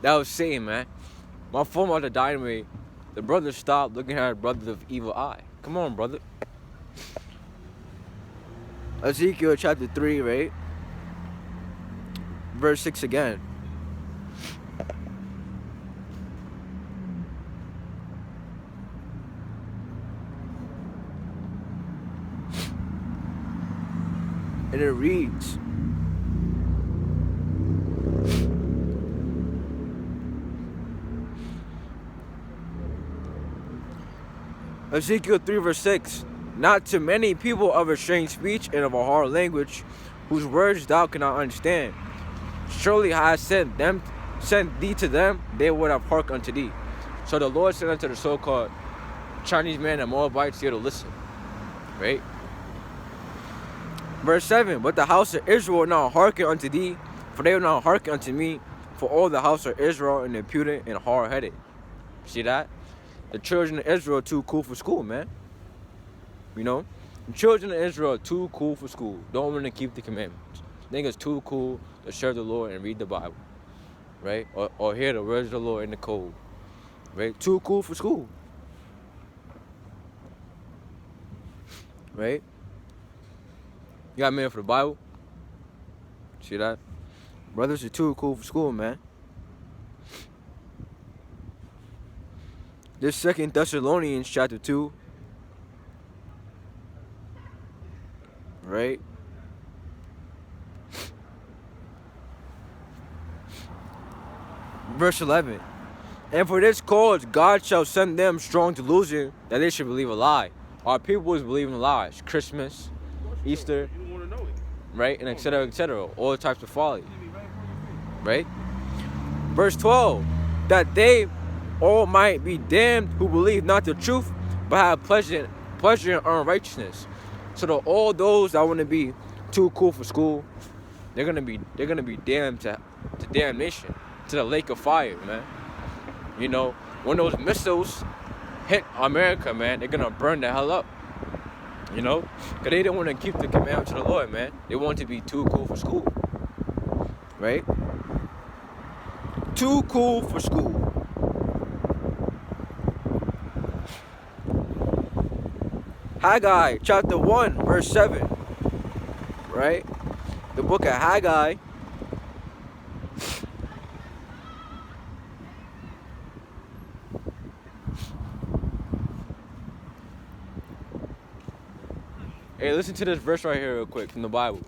That was Satan, man. My phone about to die anyway. The brother stopped looking at brothers of evil eye. Come on, brother. Ezekiel chapter 3, right? Verse 6 again. And it reads, Ezekiel 3 verse 6, not to many people of a strange speech and of a hard language, whose words thou cannot understand. Surely I sent thee to them, they would have hearkened unto thee. So the Lord said unto the so-called Chinese man and Moabites here to listen. Right? Verse 7, but the house of Israel will not hearken unto thee, for they will not hearken unto me, for all the house of Israel are impudent and hard-headed. See that? The children of Israel are too cool for school, man. You know? The children of Israel are too cool for school. Don't want to keep the commandments. Think it's too cool to serve the Lord and read the Bible. Right? Or hear the words of the Lord in the code. Right? Too cool for school. Right? You got a man for the Bible? See that? Brothers are too cool for school, man. This 2 Thessalonians chapter 2. Right? Verse 11. And for this cause God shall send them strong delusion, that they should believe a lie. Our people is believing lies. Christmas, Easter, right? And etc., etc. All types of folly. Right? Verse 12. That they all might be damned who believe not the truth, but have pleasure in unrighteousness. So that all those that want to be too cool for school, they're gonna be damned to damnation, to the lake of fire, man. You know, when those missiles hit America, man, they're gonna burn the hell up. You know, because they didn't want to keep the commandments of the Lord, man. They want to be too cool for school, right? Too cool for school. Haggai chapter 1 verse 7, right? The book of Haggai. Hey, listen to this verse right here real quick from the Bible.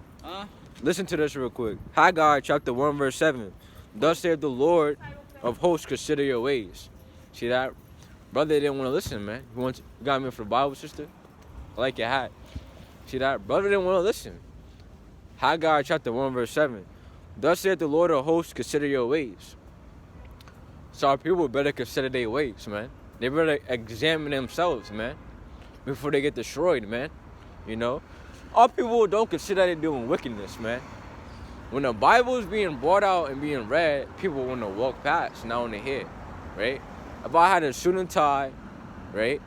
Listen to this real quick. Haggai chapter 1 verse 7. Thus saith the Lord of hosts, consider your ways. See that? Brother didn't want to listen, man. You got me for the Bible, sister? I like your hat. See that? Brother didn't want to listen. Haggai chapter 1 verse 7. Thus saith the Lord of hosts, consider your ways. So our people better consider their ways, man. They better examine themselves, man, before they get destroyed, man. You know? Our people don't consider they doing wickedness, man. When the Bible is being brought out and being read, people want to walk past, not want to hear, right? If I had a suit and tie, right,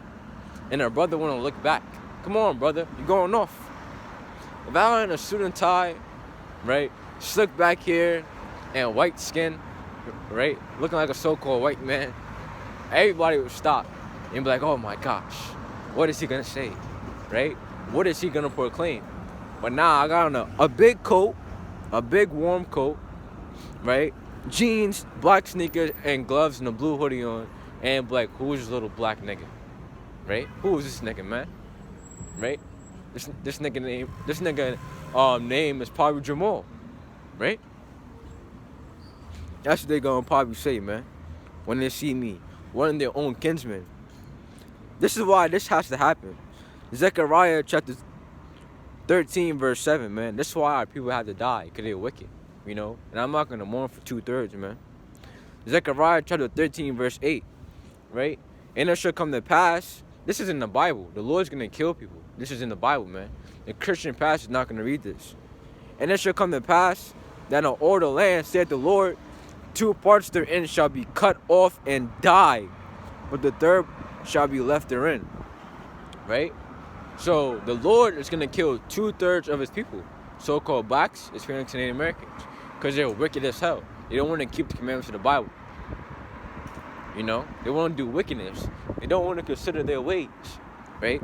and a brother want to look back, come on, brother, you're going off. If I had a suit and tie, right, slick back here, and white skin, right, looking like a so-called white man, everybody would stop and be like, oh my gosh, what is he going to say, right? What is he going to proclaim? But now I got on a big coat, a big warm coat, right? Jeans, black sneakers, and gloves, and a blue hoodie on, and like, who is this little black nigga, right? Who is this nigga, man, right? This nigga name is probably Jamal, right? That's what they gonna probably say, man, when they see me, one of their own kinsmen. This is why this has to happen. Zechariah chapter 13 verse 7, man. This is why our people have to die, because they're wicked, you know. And I'm not going to mourn for 2/3, man. Zechariah chapter 13 verse 8, right? And it shall come to pass, this is in the Bible. The Lord's going to kill people. This is in the Bible, man. The Christian pastor is not going to read this. And it shall come to pass that in all the land, saith the Lord, 2 parts therein shall be cut off and die, but the third shall be left therein, right? So the Lord is going to kill 2/3 of his people, so-called blacks, Hispanics, and Native Americans, because they're wicked as hell. They don't want to keep the commandments of the Bible. You know, they want to do wickedness. They don't want to consider their ways, right?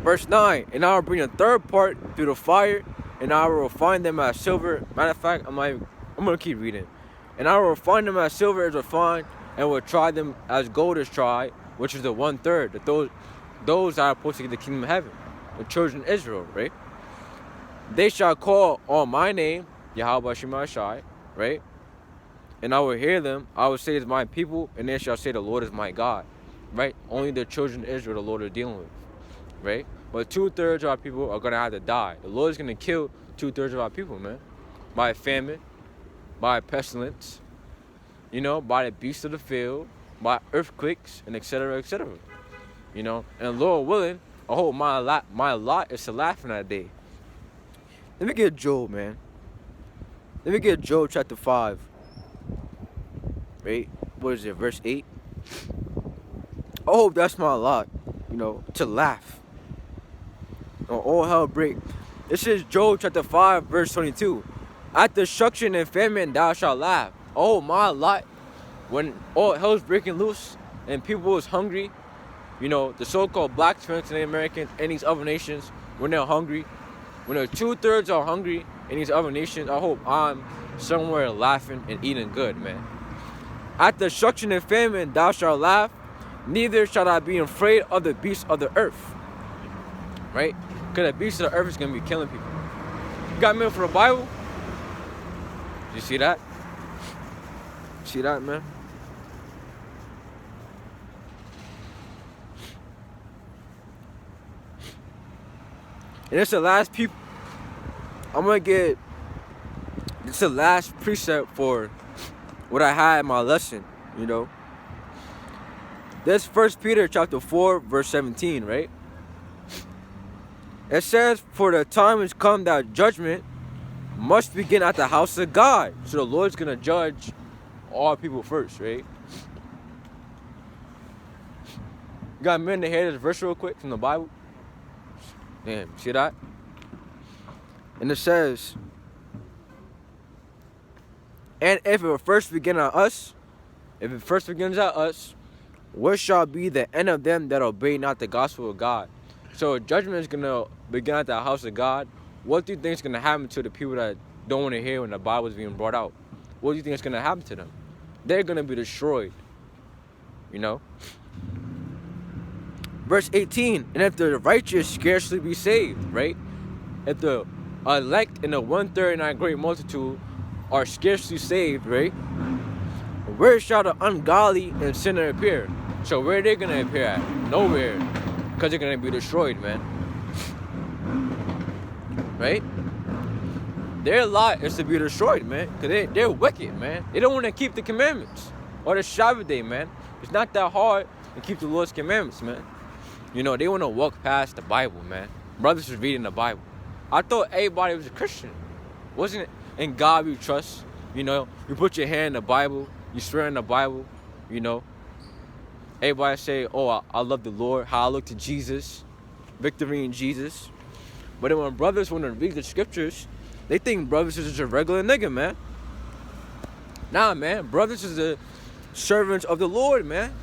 Verse 9, and I will bring a third part through the fire, and I will refine them as silver. Matter of fact, I'm going to keep reading. And I will refine them as silver is refined, and will try them as gold is tried, which is the 1/3. That those that are supposed to get the kingdom of heaven, the children of Israel, right? They shall call on my name, Yahweh Shema Shai, right? And I will hear them. I will say, it's my people, and they shall say, the Lord is my God, right? Only the children of Israel the Lord is dealing with, right? But 2/3 of our people are going to have to die. The Lord is going to kill 2/3 of our people, man. By famine, by pestilence, you know, by the beasts of the field, by earthquakes, and etc., etc. You know, and Lord willing, I hope my lot is to laugh in that day. Let me get Job, man. Let me get Job chapter 5. Right? What is it, verse 8? I hope that's my lot, you know, to laugh. All hell break. This is Job chapter 5, verse 22. At destruction and famine thou shalt laugh. Oh, my lot. When all hell's breaking loose and people is hungry, you know, the so-called blacks, Native Americans, and these other nations, when they're hungry, when the 2/3 are hungry in these other nations, I hope I'm somewhere laughing and eating good, man. At destruction and famine thou shalt laugh, neither shall I be afraid of the beasts of the earth. Right? Because the beasts of the earth is going to be killing people. You got me for the Bible? Did you see that? See that, man? And it's the last people. I'm going to get. It's the last precept for what I had in my lesson, you know. This 1 Peter chapter 4, verse 17, right? It says, for the time has come that judgment must begin at the house of God. So the Lord's going to judge all people first, right? You got a minute to hear this verse real quick from the Bible? Damn, see that? And it says, and if it first begins at us, what shall be the end of them that obey not the gospel of God? So judgment is going to begin at the house of God. What do you think is going to happen to the people that don't want to hear when the Bible is being brought out? What do you think is going to happen to them? They're going to be destroyed, you know? Verse 18, and if the righteous scarcely be saved, right? If the elect and the 1/3 in that great multitude are scarcely saved, right? Where shall the ungodly and sinner appear? So where are they going to appear at? Nowhere. Because they're going to be destroyed, man. Right? Their lot is to be destroyed, man. Because they're wicked, man. They don't want to keep the commandments. Or the Sabbath day, man. It's not that hard to keep the Lord's commandments, man. You know, they want to walk past the Bible, man. Brothers was reading the Bible. I thought everybody was a Christian. Wasn't it? In God we trust. You know, you put your hand in the Bible. You swear in the Bible. You know. Everybody say, oh, I love the Lord. How I look to Jesus. Victory in Jesus. But then when brothers want to read the scriptures, they think brothers is just a regular nigga, man. Nah, man. Brothers is the servants of the Lord, man.